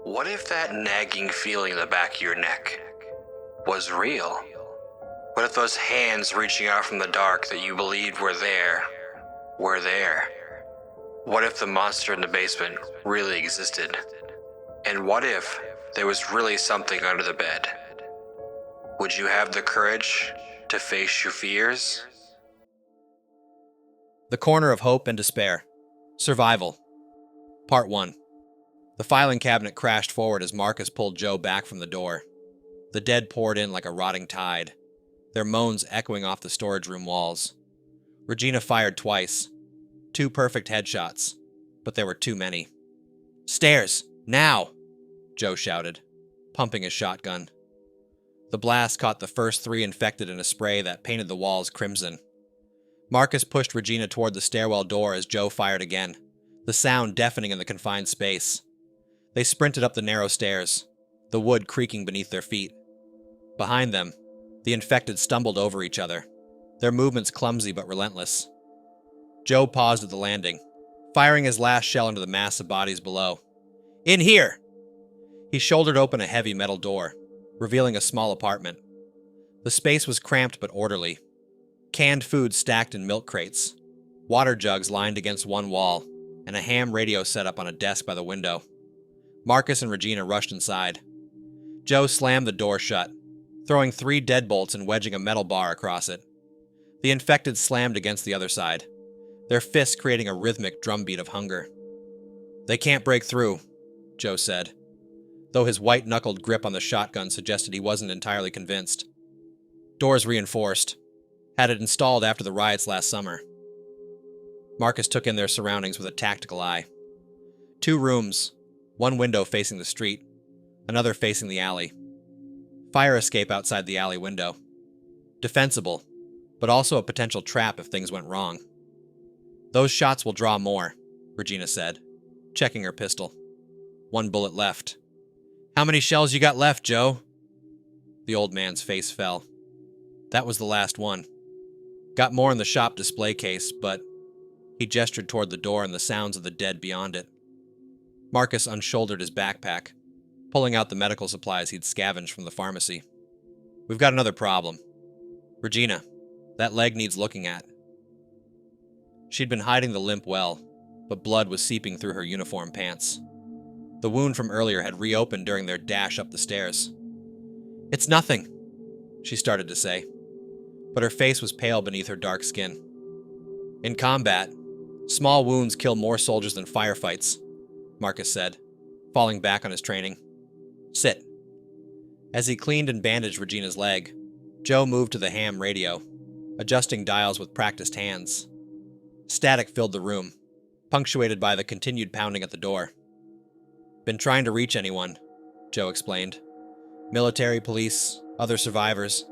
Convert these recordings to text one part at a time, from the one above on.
What if that nagging feeling in the back of your neck was real? What if those hands reaching out from the dark that you believed were there? What if the monster in the basement really existed? And what if there was really something under the bed? Would you have the courage to face your fears? The Corner of Hope and Despair. Survival. Part 1. The filing cabinet crashed forward as Marcus pulled Joe back from the door. The dead poured in like a rotting tide, their moans echoing off the storage room walls. Regina fired twice. 2 perfect headshots, but there were too many. "Stairs! Now!" Joe shouted, pumping his shotgun. The blast caught the first 3 infected in a spray that painted the walls crimson. Marcus pushed Regina toward the stairwell door as Joe fired again, the sound deafening in the confined space. They sprinted up the narrow stairs, the wood creaking beneath their feet. Behind them, the infected stumbled over each other, their movements clumsy but relentless. Joe paused at the landing, firing his last shell into the mass of bodies below. "In here!" He shouldered open a heavy metal door, revealing a small apartment. The space was cramped but orderly. Canned food stacked in milk crates, water jugs lined against one wall, and a ham radio set up on a desk by the window. Marcus and Regina rushed inside. Joe slammed the door shut, throwing 3 deadbolts and wedging a metal bar across it. The infected slammed against the other side, their fists creating a rhythmic drumbeat of hunger. "They can't break through," Joe said, though his white-knuckled grip on the shotgun suggested he wasn't entirely convinced. "Doors reinforced. Had it installed after the riots last summer." Marcus took in their surroundings with a tactical eye. 2 rooms, 1 window facing the street, another facing the alley. Fire escape outside the alley window. Defensible, but also a potential trap if things went wrong. "Those shots will draw more," Regina said, checking her pistol. 1 bullet left. "How many shells you got left, Joe?" The old man's face fell. "That was the last one. Got more in the shop display case, but..." He gestured toward the door and the sounds of the dead beyond it. Marcus unshouldered his backpack, pulling out the medical supplies he'd scavenged from the pharmacy. "We've got another problem. Regina, that leg needs looking at." She'd been hiding the limp well, but blood was seeping through her uniform pants. The wound from earlier had reopened during their dash up the stairs. "It's nothing," she started to say, but her face was pale beneath her dark skin. "In combat, small wounds kill more soldiers than firefights," Marcus said, falling back on his training. "Sit." As he cleaned and bandaged Regina's leg, Joe moved to the ham radio, adjusting dials with practiced hands. Static filled the room, punctuated by the continued pounding at the door. "Been trying to reach anyone," Joe explained. "Military, police, other survivors.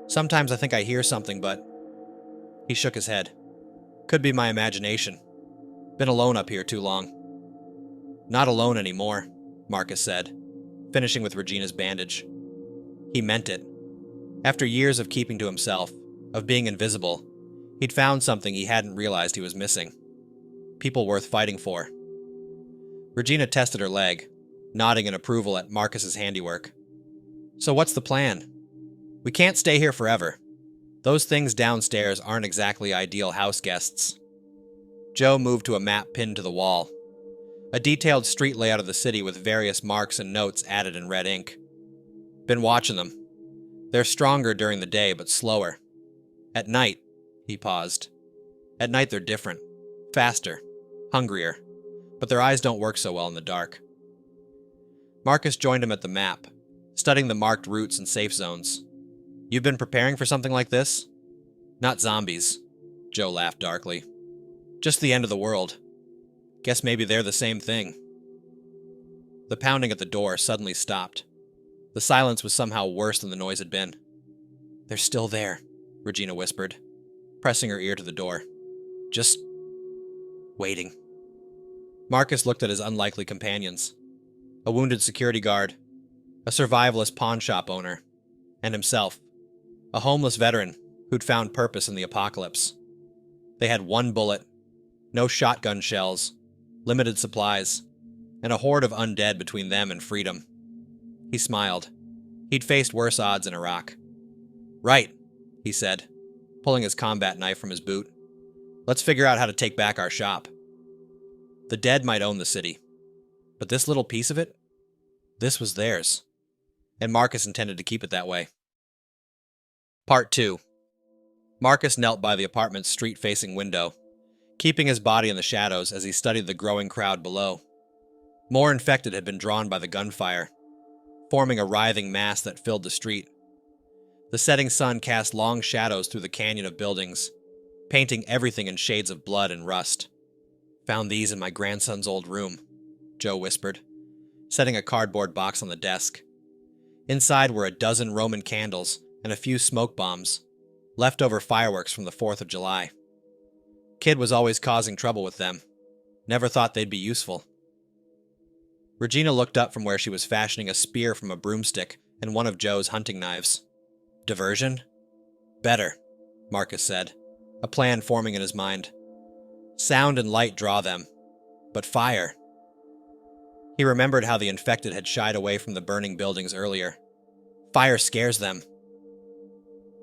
Sometimes I think I hear something, but..." He shook his head. "Could be my imagination. Been alone up here too long." "Not alone anymore," Marcus said, finishing with Regina's bandage. He meant it. After years of keeping to himself, of being invisible, he'd found something he hadn't realized he was missing. People worth fighting for. Regina tested her leg, nodding in approval at Marcus's handiwork. "So what's the plan? We can't stay here forever. Those things downstairs aren't exactly ideal house guests." Joe moved to a map pinned to the wall. A detailed street layout of the city with various marks and notes added in red ink. "Been watching them. They're stronger during the day, but slower. At night," he paused. "At night they're different. Faster. Hungrier. But their eyes don't work so well in the dark." Marcus joined him at the map, studying the marked routes and safe zones. "You've been preparing for something like this?" "Not zombies," Joe laughed darkly. "Just the end of the world. Guess maybe they're the same thing." The pounding at the door suddenly stopped. The silence was somehow worse than the noise had been. "They're still there," Regina whispered, pressing her ear to the door. "Just... waiting." Marcus looked at his unlikely companions. A wounded security guard, a survivalist pawn shop owner, and himself, a homeless veteran who'd found purpose in the apocalypse. They had 1 bullet, no shotgun shells, limited supplies, and a horde of undead between them and freedom. He smiled. He'd faced worse odds in Iraq. "Right," he said, pulling his combat knife from his boot. "Let's figure out how to take back our shop." The dead might own the city, but this little piece of it? This was theirs, and Marcus intended to keep it that way. Part 2. Marcus knelt by the apartment's street-facing window, keeping his body in the shadows as he studied the growing crowd below. More infected had been drawn by the gunfire, forming a writhing mass that filled the street. The setting sun cast long shadows through the canyon of buildings, painting everything in shades of blood and rust. "Found these in my grandson's old room," Joe whispered, setting a cardboard box on the desk. Inside were a dozen Roman candles and a few smoke bombs, leftover fireworks from the 4th of July. Kid was always causing trouble with them. Never thought they'd be useful. Regina looked up from where she was fashioning a spear from a broomstick and one of Joe's hunting knives. "Diversion?" "Better," Marcus said, a plan forming in his mind. "Sound and light draw them, but fire." He remembered how the infected had shied away from the burning buildings earlier. Fire scares them.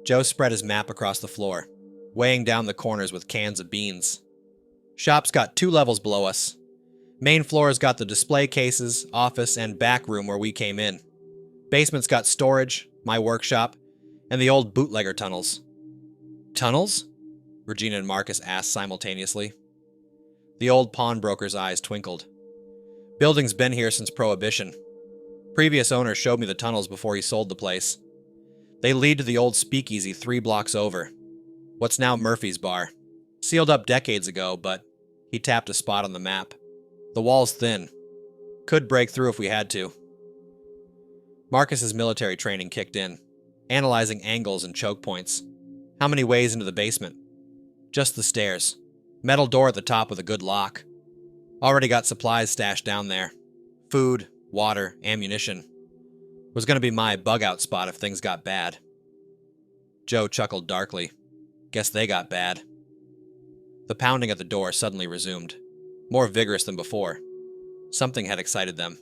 Joe spread his map across the floor, weighing down the corners with cans of beans. "Shop's got 2 levels below us. Main floor's got the display cases, office, and back room where we came in. Basement's got storage, my workshop, and the old bootlegger tunnels." "Tunnels?" Regina and Marcus asked simultaneously. The old pawnbroker's eyes twinkled. "Building's been here since Prohibition. Previous owner showed me the tunnels before he sold the place. They lead to the old speakeasy 3 blocks over. What's now Murphy's Bar. Sealed up decades ago, but," he tapped a spot on the map, "the wall's thin. Could break through if we had to." Marcus's military training kicked in, analyzing angles and choke points. How many ways into the basement? Just the stairs. Metal door at the top with a good lock. Already got supplies stashed down there. Food, water, ammunition. Was going to be my bug-out spot if things got bad. Joe chuckled darkly. Guess they got bad. The pounding at the door suddenly resumed, more vigorous than before. Something had excited them.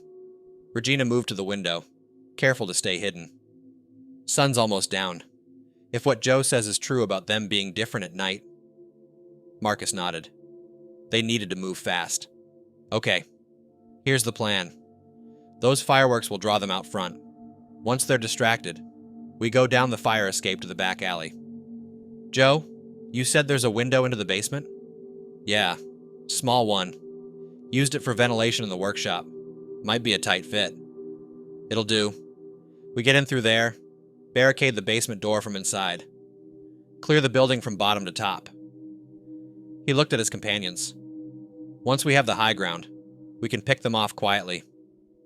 Regina moved to the window, careful to stay hidden. Sun's almost down. If what Joe says is true about them being different at night. Marcus nodded. They needed to move fast. Okay, here's the plan. Those fireworks will draw them out front. Once they're distracted, we go down the fire escape to the back alley. Joe, you said there's a window into the basement? Yeah, small one. Used it for ventilation in the workshop. Might be a tight fit. It'll do. We get in through there, barricade the basement door from inside. Clear the building from bottom to top. He looked at his companions. Once we have the high ground, we can pick them off quietly.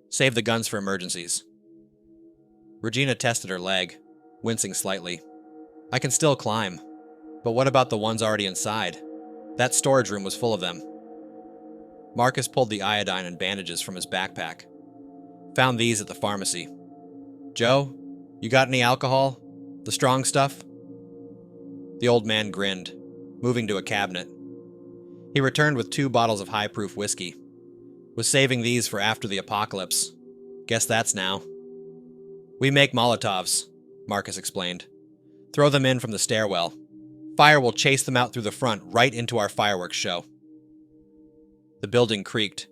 Save the guns for emergencies. Regina tested her leg, wincing slightly. I can still climb. But what about the ones already inside? That storage room was full of them. Marcus pulled the iodine and bandages from his backpack. Found these at the pharmacy. Joe, you got any alcohol? The strong stuff? The old man grinned, moving to a cabinet. He returned with 2 bottles of high-proof whiskey. Was saving these for after the apocalypse. Guess that's now. We make Molotovs, Marcus explained. Throw them in from the stairwell. Fire will chase them out through the front right into our fireworks show. The building creaked,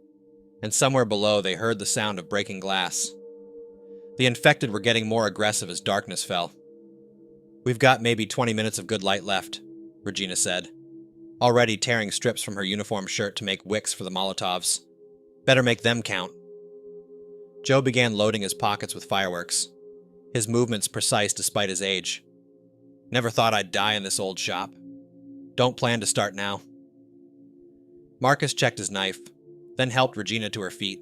and somewhere below they heard the sound of breaking glass. The infected were getting more aggressive as darkness fell. We've got maybe 20 minutes of good light left, Regina said, already tearing strips from her uniform shirt to make wicks for the Molotovs. Better make them count. Joe began loading his pockets with fireworks, his movements precise despite his age. Never thought I'd die in this old shop. Don't plan to start now. Marcus checked his knife, then helped Regina to her feet.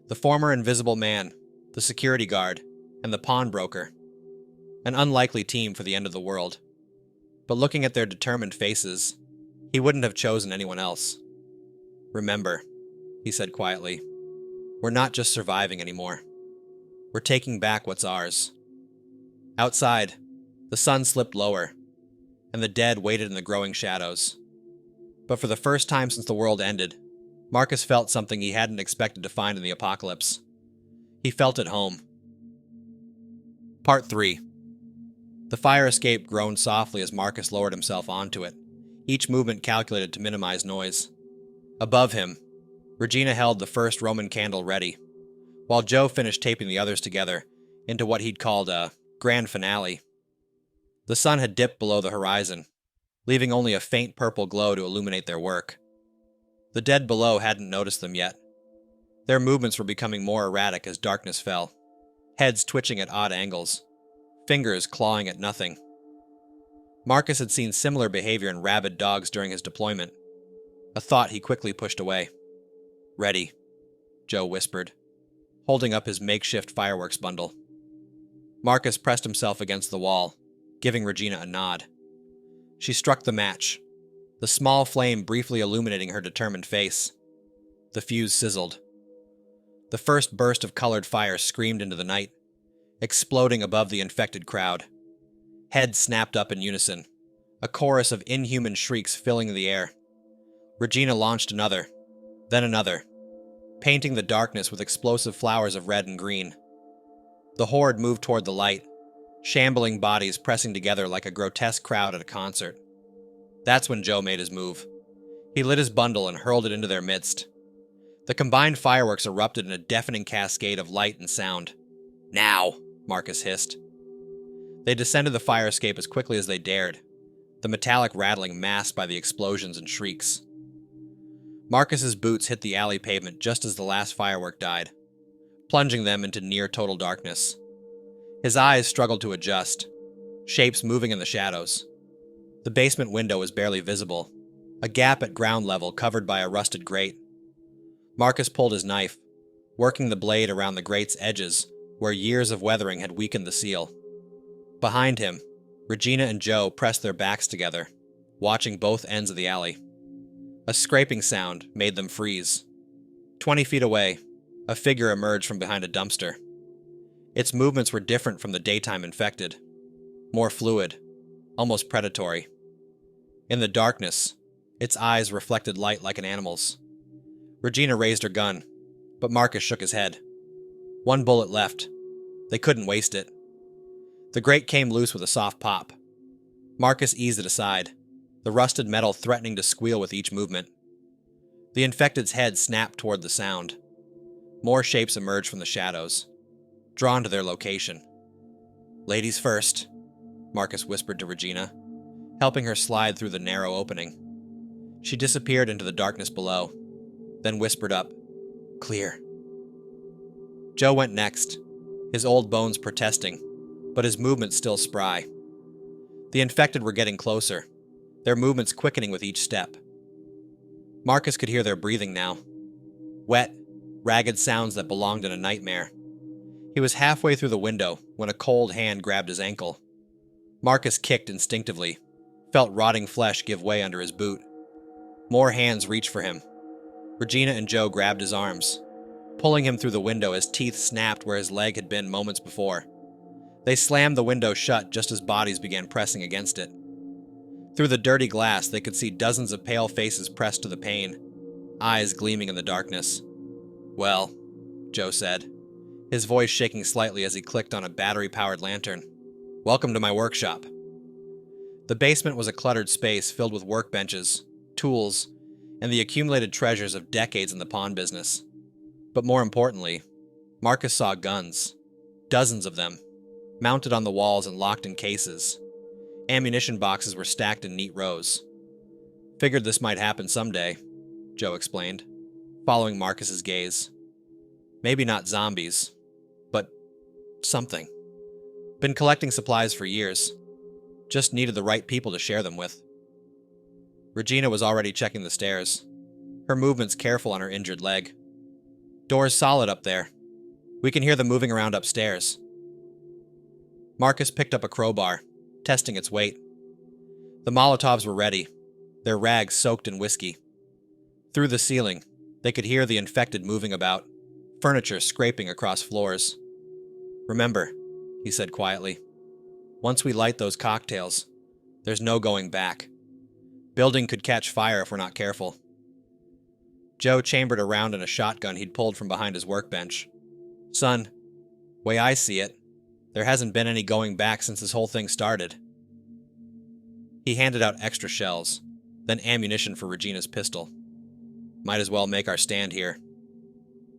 The former invisible man, the security guard, and the pawnbroker. An unlikely team for the end of the world. But looking at their determined faces, he wouldn't have chosen anyone else. Remember, he said quietly, we're not just surviving anymore. We're taking back what's ours. Outside, the sun slipped lower, and the dead waited in the growing shadows. But for the first time since the world ended, Marcus felt something he hadn't expected to find in the apocalypse. He felt at home. Part 3. The fire escape groaned softly as Marcus lowered himself onto it, each movement calculated to minimize noise. Above him, Regina held the first Roman candle ready, while Joe finished taping the others together into what he'd called a grand finale. The sun had dipped below the horizon, leaving only a faint purple glow to illuminate their work. The dead below hadn't noticed them yet. Their movements were becoming more erratic as darkness fell, heads twitching at odd angles, fingers clawing at nothing. Marcus had seen similar behavior in rabid dogs during his deployment, a thought he quickly pushed away. "Ready," Joe whispered, holding up his makeshift fireworks bundle. Marcus pressed himself against the wall, giving Regina a nod. She struck the match, the small flame briefly illuminating her determined face. The fuse sizzled. The first burst of colored fire screamed into the night, exploding above the infected crowd. Heads snapped up in unison, a chorus of inhuman shrieks filling the air. Regina launched another, then another, painting the darkness with explosive flowers of red and green. The horde moved toward the light, shambling bodies pressing together like a grotesque crowd at a concert. That's when Joe made his move. He lit his bundle and hurled it into their midst. The combined fireworks erupted in a deafening cascade of light and sound. "Now!" Marcus hissed. They descended the fire escape as quickly as they dared, the metallic rattling masked by the explosions and shrieks. Marcus's boots hit the alley pavement just as the last firework died, plunging them into near-total darkness. His eyes struggled to adjust, shapes moving in the shadows. The basement window was barely visible, a gap at ground level covered by a rusted grate. Marcus pulled his knife, working the blade around the grate's edges where years of weathering had weakened the seal. Behind him, Regina and Joe pressed their backs together, watching both ends of the alley. A scraping sound made them freeze. 20 feet away, a figure emerged from behind a dumpster. Its movements were different from the daytime infected, more fluid, almost predatory. In the darkness, its eyes reflected light like an animal's. Regina raised her gun, but Marcus shook his head. One bullet left. They couldn't waste it. The grate came loose with a soft pop. Marcus eased it aside, the rusted metal threatening to squeal with each movement. The infected's head snapped toward the sound. More shapes emerged from the shadows, drawn to their location. "Ladies first," Marcus whispered to Regina, helping her slide through the narrow opening. She disappeared into the darkness below, then whispered up, "Clear." Joe went next, his old bones protesting, but his movements still spry. The infected were getting closer, their movements quickening with each step. Marcus could hear their breathing now. Wet, ragged sounds that belonged in a nightmare. He was halfway through the window when a cold hand grabbed his ankle. Marcus kicked instinctively, felt rotting flesh give way under his boot. More hands reached for him. Regina and Joe grabbed his arms, pulling him through the window as teeth snapped where his leg had been moments before. They slammed the window shut just as bodies began pressing against it. Through the dirty glass, they could see dozens of pale faces pressed to the pane, eyes gleaming in the darkness. "Well," Joe said, his voice shaking slightly as he clicked on a battery-powered lantern. "Welcome to my workshop." The basement was a cluttered space filled with workbenches, tools, and the accumulated treasures of decades in the pawn business. But more importantly, Marcus saw guns, dozens of them, mounted on the walls and locked in cases. Ammunition boxes were stacked in neat rows. "Figured this might happen someday," Joe explained, following Marcus's gaze. "Maybe not zombies, but something. Been collecting supplies for years. Just needed the right people to share them with." Regina was already checking the stairs, her movements careful on her injured leg. "Door's solid up there. We can hear them moving around upstairs." Marcus picked up a crowbar, testing its weight. The Molotovs were ready, their rags soaked in whiskey. Through the ceiling, they could hear the infected moving about, furniture scraping across floors. "Remember," he said quietly, "once we light those cocktails, there's no going back. Building could catch fire if we're not careful." Joe chambered a round in a shotgun he'd pulled from behind his workbench. Son, way I see it, there hasn't been any going back since this whole thing started. He handed out extra shells, then ammunition for Regina's pistol. Might as well make our stand here.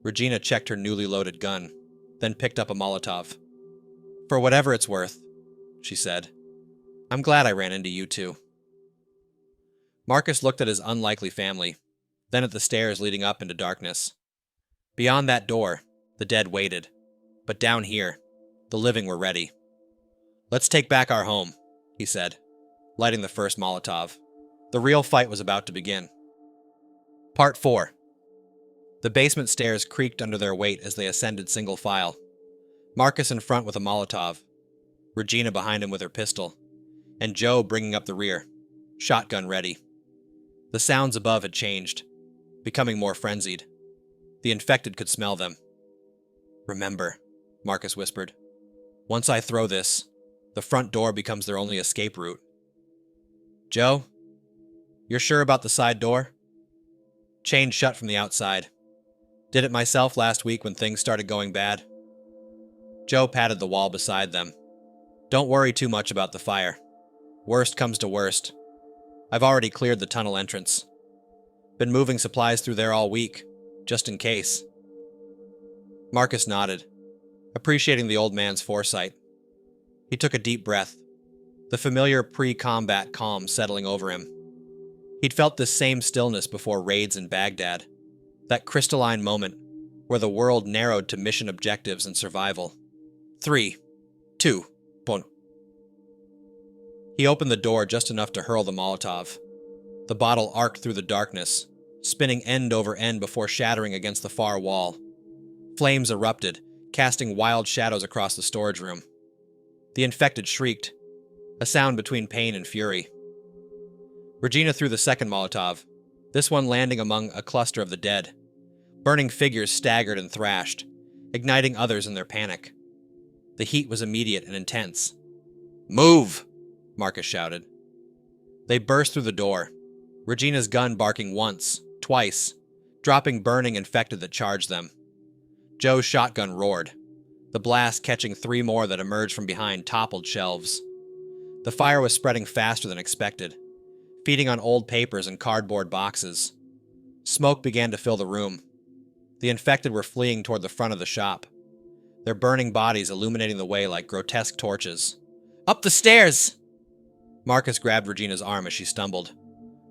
Regina checked her newly loaded gun, then picked up a Molotov. For whatever it's worth, she said. I'm glad I ran into you two. Marcus looked at his unlikely family, then at the stairs leading up into darkness. Beyond that door, the dead waited, but down here, the living were ready. Let's take back our home, he said, lighting the first Molotov. The real fight was about to begin. Part 4. The basement stairs creaked under their weight as they ascended single file. Marcus in front with a Molotov, Regina behind him with her pistol, and Joe bringing up the rear, shotgun ready. The sounds above had changed, becoming more frenzied. The infected could smell them. Remember, Marcus whispered, once I throw this, the front door becomes their only escape route. Joe, you're sure about the side door? Chained shut from the outside. Did it myself last week when things started going bad. Joe patted the wall beside them. Don't worry too much about the fire. Worst comes to worst. I've already cleared the tunnel entrance. Been moving supplies through there all week, just in case. Marcus nodded, appreciating the old man's foresight. He took a deep breath, the familiar pre-combat calm settling over him. He'd felt this same stillness before raids in Baghdad, that crystalline moment where the world narrowed to mission objectives and survival. 3, 2, 1. He opened the door just enough to hurl the Molotov. The bottle arced through the darkness, spinning end over end before shattering against the far wall. Flames erupted, casting wild shadows across the storage room. The infected shrieked, a sound between pain and fury. Regina threw the second Molotov, this one landing among a cluster of the dead. Burning figures staggered and thrashed, igniting others in their panic. The heat was immediate and intense. Move! Marcus shouted. They burst through the door, Regina's gun barking once, twice, dropping burning infected that charged them. Joe's shotgun roared, the blast catching 3 more that emerged from behind toppled shelves. The fire was spreading faster than expected, feeding on old papers and cardboard boxes. Smoke began to fill the room. The infected were fleeing toward the front of the shop, their burning bodies illuminating the way like grotesque torches. Up the stairs! Marcus grabbed Regina's arm as she stumbled,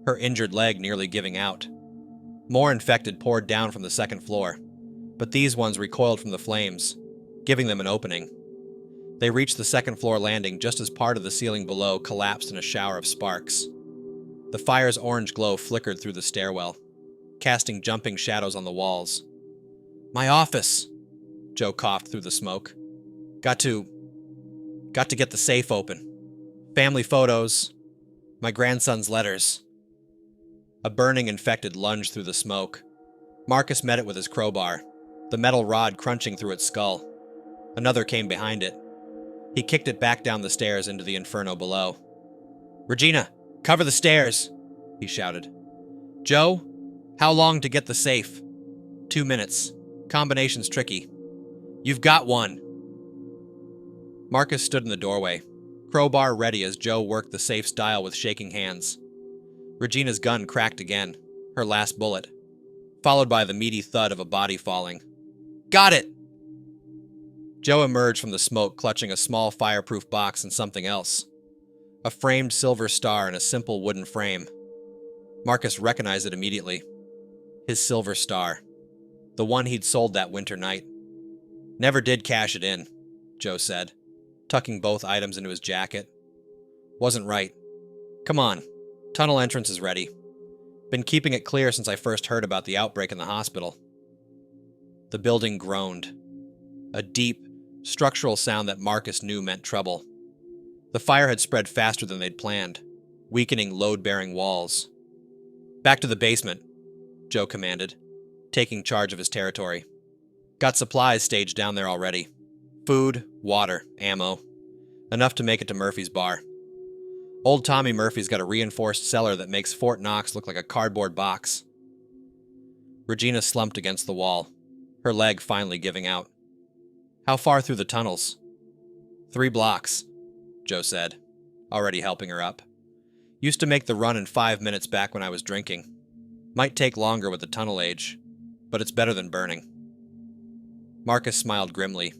her injured leg nearly giving out. More infected poured down from the second floor, but these ones recoiled from the flames, giving them an opening. They reached the second floor landing just as part of the ceiling below collapsed in a shower of sparks. The fire's orange glow flickered through the stairwell, casting jumping shadows on the walls. My office, Joe coughed through the smoke. Got to get the safe open. Family photos, my grandson's letters. A burning infected lunged through the smoke. Marcus met it with his crowbar, the metal rod crunching through its skull. Another came behind it. He kicked it back down the stairs into the inferno below. Regina, cover the stairs, he shouted. Joe, how long to get the safe? 2 minutes. Combination's tricky. You've got one. Marcus stood in the doorway, crowbar ready as Joe worked the safe's dial with shaking hands. Regina's gun cracked again, her last bullet, followed by the meaty thud of a body falling. Got it! Joe emerged from the smoke clutching a small fireproof box and something else. A framed silver star in a simple wooden frame. Marcus recognized it immediately. His silver star. The one he'd sold that winter night. Never did cash it in, Joe said, tucking both items into his jacket. Wasn't right. Come on, tunnel entrance is ready. Been keeping it clear since I first heard about the outbreak in the hospital. The building groaned. A deep, structural sound that Marcus knew meant trouble. The fire had spread faster than they'd planned, weakening load-bearing walls. Back to the basement, Joe commanded, taking charge of his territory. Got supplies staged down there already. Food, water, ammo. Enough to make it to Murphy's bar. Old Tommy Murphy's got a reinforced cellar that makes Fort Knox look like a cardboard box. Regina slumped against the wall, her leg finally giving out. How far through the tunnels? 3 blocks, Joe said, already helping her up. Used to make the run in 5 minutes back when I was drinking. Might take longer with the tunnel age, but it's better than burning. Marcus smiled grimly,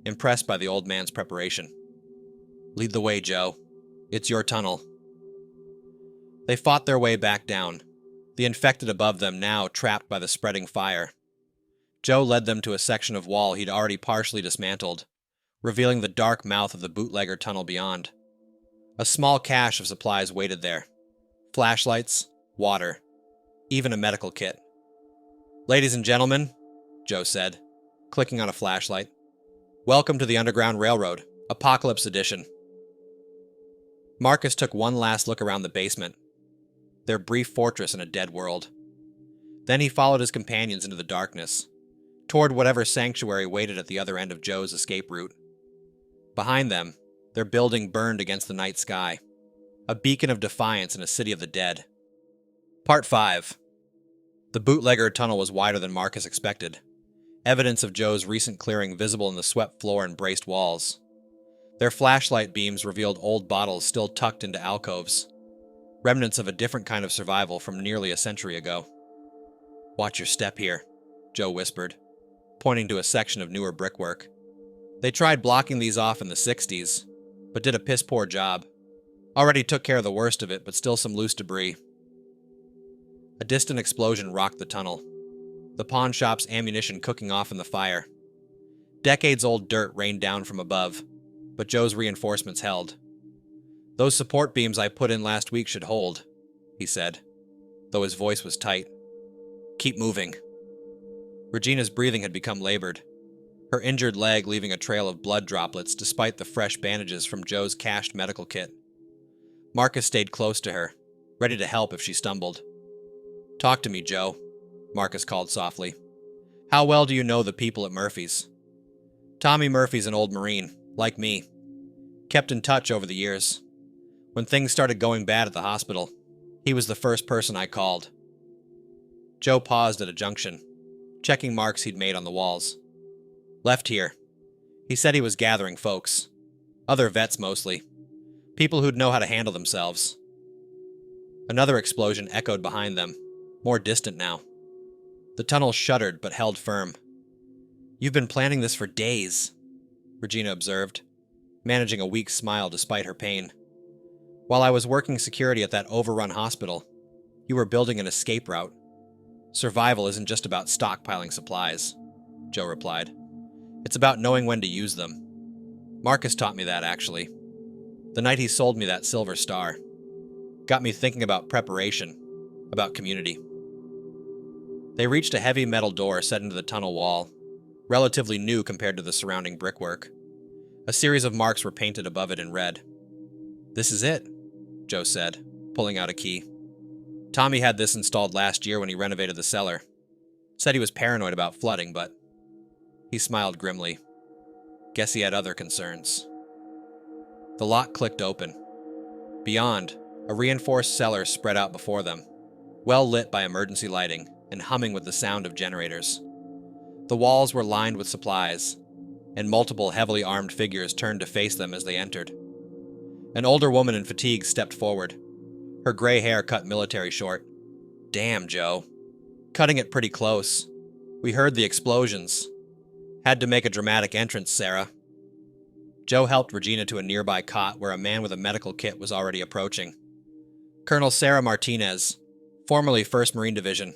impressed by the old man's preparation. Lead the way, Joe. It's your tunnel. They fought their way back down, the infected above them now trapped by the spreading fire. Joe led them to a section of wall he'd already partially dismantled, revealing the dark mouth of the bootlegger tunnel beyond. A small cache of supplies waited there. Flashlights, water, even a medical kit. Ladies and gentlemen, Joe said, clicking on a flashlight. Welcome to the Underground Railroad, Apocalypse Edition. Marcus took one last look around the basement, their brief fortress in a dead world. Then he followed his companions into the darkness, toward whatever sanctuary waited at the other end of Joe's escape route. Behind them, their building burned against the night sky, a beacon of defiance in a city of the dead. Part 5. The bootlegger tunnel was wider than Marcus expected, evidence of Joe's recent clearing visible in the swept floor and braced walls. Their flashlight beams revealed old bottles still tucked into alcoves, remnants of a different kind of survival from nearly a century ago. Watch your step here, Joe whispered, pointing to a section of newer brickwork. They tried blocking these off in the 60s, but did a piss-poor job. Already took care of the worst of it, but still some loose debris. A distant explosion rocked the tunnel, the pawn shop's ammunition cooking off in the fire. Decades-old dirt rained down from above, but Joe's reinforcements held. Those support beams I put in last week should hold, he said, though his voice was tight. Keep moving. Regina's breathing had become labored, her injured leg leaving a trail of blood droplets despite the fresh bandages from Joe's cached medical kit. Marcus stayed close to her, ready to help if she stumbled. Talk to me, Joe, Marcus called softly. How well do you know the people at Murphy's? Tommy Murphy's an old Marine, like me. Kept in touch over the years. When things started going bad at the hospital, he was the first person I called. Joe paused at a junction, checking marks he'd made on the walls. Left here. He said he was gathering folks. Other vets mostly. People who'd know how to handle themselves. Another explosion echoed behind them, more distant now. The tunnel shuddered but held firm. You've been planning this for days, Regina observed, managing a weak smile despite her pain. While I was working security at that overrun hospital, you were building an escape route. Survival isn't just about stockpiling supplies, Joe replied. It's about knowing when to use them. Marcus taught me that, actually. The night he sold me that silver star. Got me thinking about preparation, about community. They reached a heavy metal door set into the tunnel wall, relatively new compared to the surrounding brickwork. A series of marks were painted above it in red. This is it, Joe said, pulling out a key. Tommy had this installed last year when he renovated the cellar. Said he was paranoid about flooding, but he smiled grimly. Guess he had other concerns. The lock clicked open. Beyond, a reinforced cellar spread out before them, well lit by emergency lighting and humming with the sound of generators. The walls were lined with supplies, and multiple heavily armed figures turned to face them as they entered. An older woman in fatigue stepped forward, her gray hair cut military short. Damn, Joe. Cutting it pretty close. We heard the explosions. Had to make a dramatic entrance, Sarah. Joe helped Regina to a nearby cot where a man with a medical kit was already approaching. Colonel Sarah Martinez, formerly 1st Marine Division.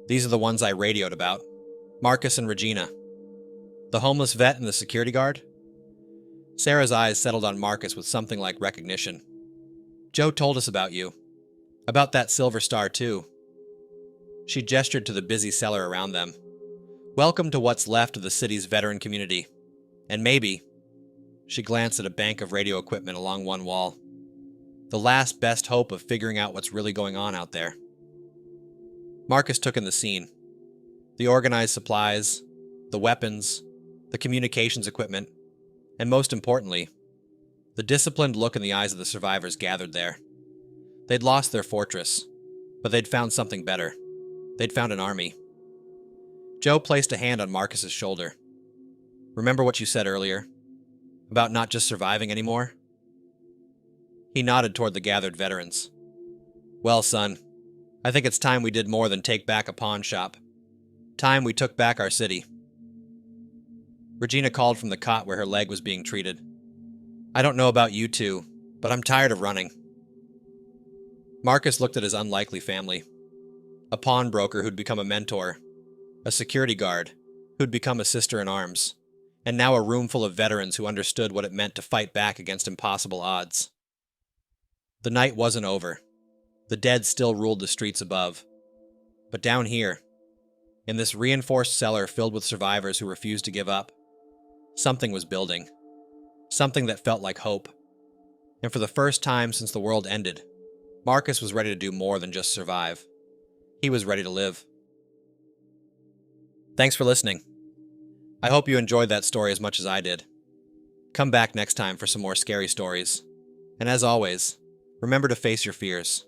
These are the ones I radioed about. Marcus and Regina. The homeless vet and the security guard? Sarah's eyes settled on Marcus with something like recognition. Joe told us about you. About that silver star, too. She gestured to the busy cellar around them. Welcome to what's left of the city's veteran community. And maybe, she glanced at a bank of radio equipment along one wall, the last best hope of figuring out what's really going on out there. Marcus took in the scene. The organized supplies, the weapons, the communications equipment, and most importantly, the disciplined look in the eyes of the survivors gathered there. They'd lost their fortress, but they'd found something better. They'd found an army. Joe placed a hand on Marcus's shoulder. Remember what you said earlier? About not just surviving anymore? He nodded toward the gathered veterans. Well, son, I think it's time we did more than take back a pawn shop. Time we took back our city. Regina called from the cot where her leg was being treated. I don't know about you two, but I'm tired of running. Marcus looked at his unlikely family. A pawnbroker who'd become a mentor, a security guard who'd become a sister-in-arms, and now a room full of veterans who understood what it meant to fight back against impossible odds. The night wasn't over. The dead still ruled the streets above. But down here, in this reinforced cellar filled with survivors who refused to give up, something was building. Something that felt like hope. And for the first time since the world ended, Marcus was ready to do more than just survive. He was ready to live. Thanks for listening. I hope you enjoyed that story as much as I did. Come back next time for some more scary stories. And as always, remember to face your fears.